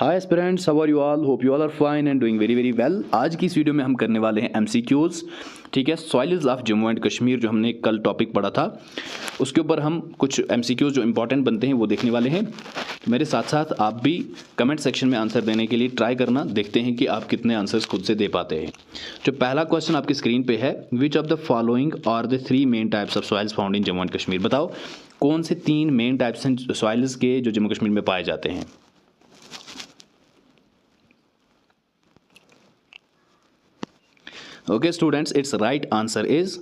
Hi aspirants, how are you all? Hope you all are fine and doing very very well. आज की इस video में हम करने वाले हैं एमसीक्यूज। ठीक है, soils of Jammu and Kashmir जो हमने कल टॉपिक पढ़ा था उसके ऊपर हम कुछ एमसीक्यूज जो इंपॉर्टेंट बनते हैं वो देखने वाले हैं। मेरे साथ साथ आप भी कमेंट सेक्शन में आंसर देने के लिए ट्राई करना, देखते हैं कि आप कितने आंसर्स खुद से दे पाते हैं। जो पहला क्वेश्चन आपकी स्क्रीन पे है, which of the following are the 3 main types of soils found in Jammu and Kashmir. बताओ कौन से 3 मेन टाइप्स हैं सॉइल्स के जो जम्मू कश्मीर में पाए जाते हैं। Okay students, it's right answer is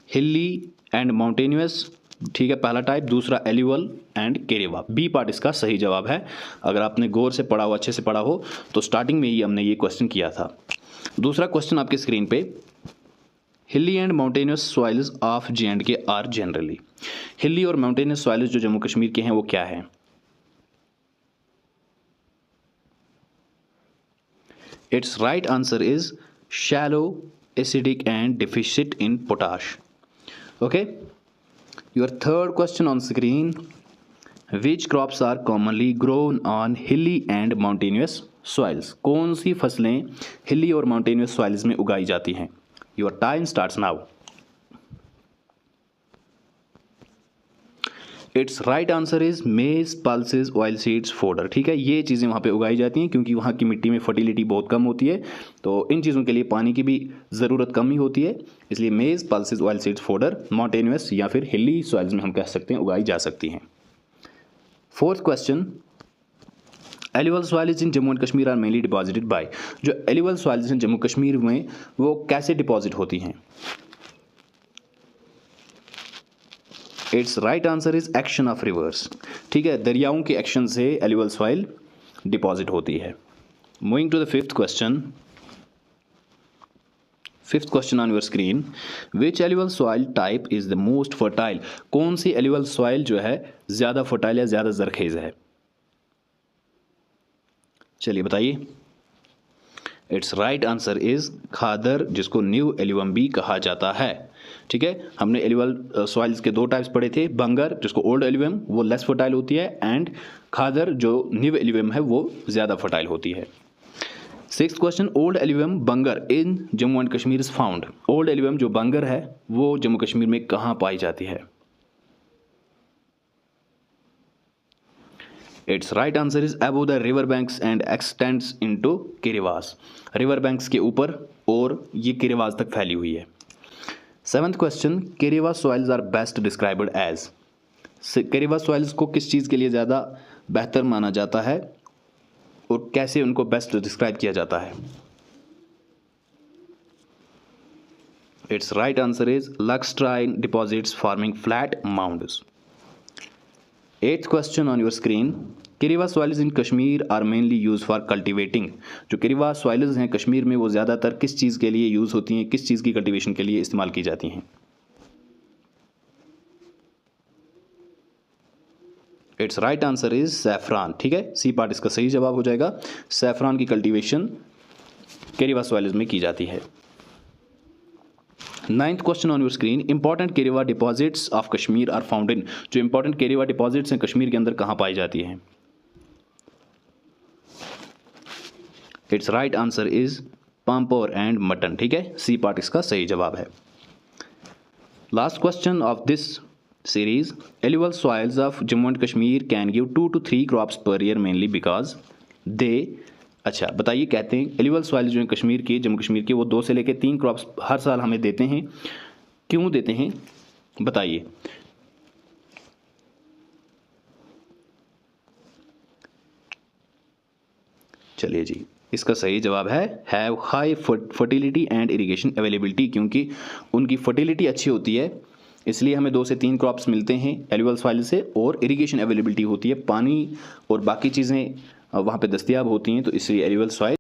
हिली एंड माउंटेनियस। ठीक है, पहला टाइप। दूसरा एल्यूवल एंड केरेवा। बी पार्ट इसका सही जवाब है। अगर आपने गौर से पढ़ा हो, अच्छे से पढ़ा हो, तो स्टार्टिंग में ही हमने ये क्वेश्चन किया था। दूसरा क्वेश्चन आपके स्क्रीन पे, hilly and mountainous soils of J and K are generally. Hilly और माउंटेनियस सॉइल्स जो जम्मू कश्मीर के हैं वो क्या है? It's right answer is shallow, acidic and deficient in potash. Okay, your third question on screen, which crops are commonly grown on hilly and mountainous soils? कौन सी फसलें hilly और mountainous soils में उगाई जाती हैं? Your time starts now. It's right answer is मेज, pulses, oil seeds, fodder. ठीक है, ये चीज़ें वहाँ पे उगाई जाती हैं क्योंकि वहाँ की मिट्टी में फर्टिलिटी बहुत कम होती है, तो इन चीज़ों के लिए पानी की भी ज़रूरत कम ही होती है, इसलिए मेज, pulses, oil seeds, fodder mountainous या फिर हिली सॉइल्स में हम कह सकते हैं उगाई जा सकती हैं। Fourth question, alluvial soils in Jammu and Kashmir are mainly deposited by. जो एल्यूवल सॉइल्स हैं जम्मू कश्मीर में वो कैसे डिपॉजिट होती हैं? Its right answer is action of rivers. ठीक है, दरियाओं के एक्शन से एल्यूवल सॉइल डिपॉजिट होती है। Moving to the fifth question on your screen, which alluvial soil type is the most fertile. कौन सी एल्यूवल सॉइल जो है ज्यादा फर्टाइल या ज्यादा जरखेज है? चलिए बताइए। इट्स राइट आंसर इज खादर, जिसको न्यू एल्यूवम भी कहा जाता है। ठीक है, हमने एल्यूवल सॉइल्स के 2 टाइप्स पढ़े थे, बंगर जिसको ओल्ड एल्यूवम वो लेस फर्टाइल होती है, एंड खादर जो न्यू एल्यूवम है वो ज़्यादा फर्टाइल होती है। Sixth question, old alluvium bangar in Jammu and Kashmir is found. Old alluvium जो बंगर है वो जम्मू कश्मीर में कहाँ पाई जाती है? It's right answer is above the river banks and extends into karewas. River banks के ऊपर और ये किरेवास तक फैली हुई है। Seventh question, karewa soils are best described as. Karewa soils को किस चीज़ के लिए ज़्यादा बेहतर माना जाता है और कैसे उनको बेस्ट डिस्क्राइब किया जाता है? It's right answer is lacustrine deposits forming flat mounds. Eighth question on your screen, karewa soils in Kashmir are mainly use for cultivating. जो केरेवा सॉइल्स हैं कश्मीर में वो ज़्यादातर किस चीज़ के लिए यूज़ होती हैं, किस चीज़ की कल्टिवेशन के लिए इस्तेमाल की जाती हैं? Its right answer is saffron. ठीक है, सी पार्ट इसका सही जवाब हो जाएगा। सैफरान की कल्टिवेशन केरेवा सॉइल्स में की जाती है। Ninth question on your screen, important karewa deposits of Kashmir are found in. जो इंपॉर्टेंट केरेवा डिपॉजिट्स हैं कश्मीर के अंदर कहाँ पाई जाती हैं? Its right answer is Pampore and mutton. ठीक है, सी पार्ट इसका सही जवाब है। Last question of this series, alluvial soils of Jammu and Kashmir can give 2 to 3 crops per year mainly because they. अच्छा बताइए, कहते हैं एल्यूवल सॉइल्स जो हैं कश्मीर के, जम्मू कश्मीर के, वो 2 से लेकर 3 क्रॉप्स हर साल हमें देते हैं। क्यों देते हैं बताइए? चलिए जी, इसका सही जवाब है have high fertility and irrigation availability. क्योंकि उनकी फर्टिलिटी अच्छी होती है इसलिए हमें 2 से 3 क्रॉप्स मिलते हैं एल्यूवल सॉइल से, और इरिगेशन अवेलेबिलिटी होती है, पानी और बाकी चीज़ें वहाँ पे दस्तयाब होती हैं, तो इसलिए एल्यूवल सॉइल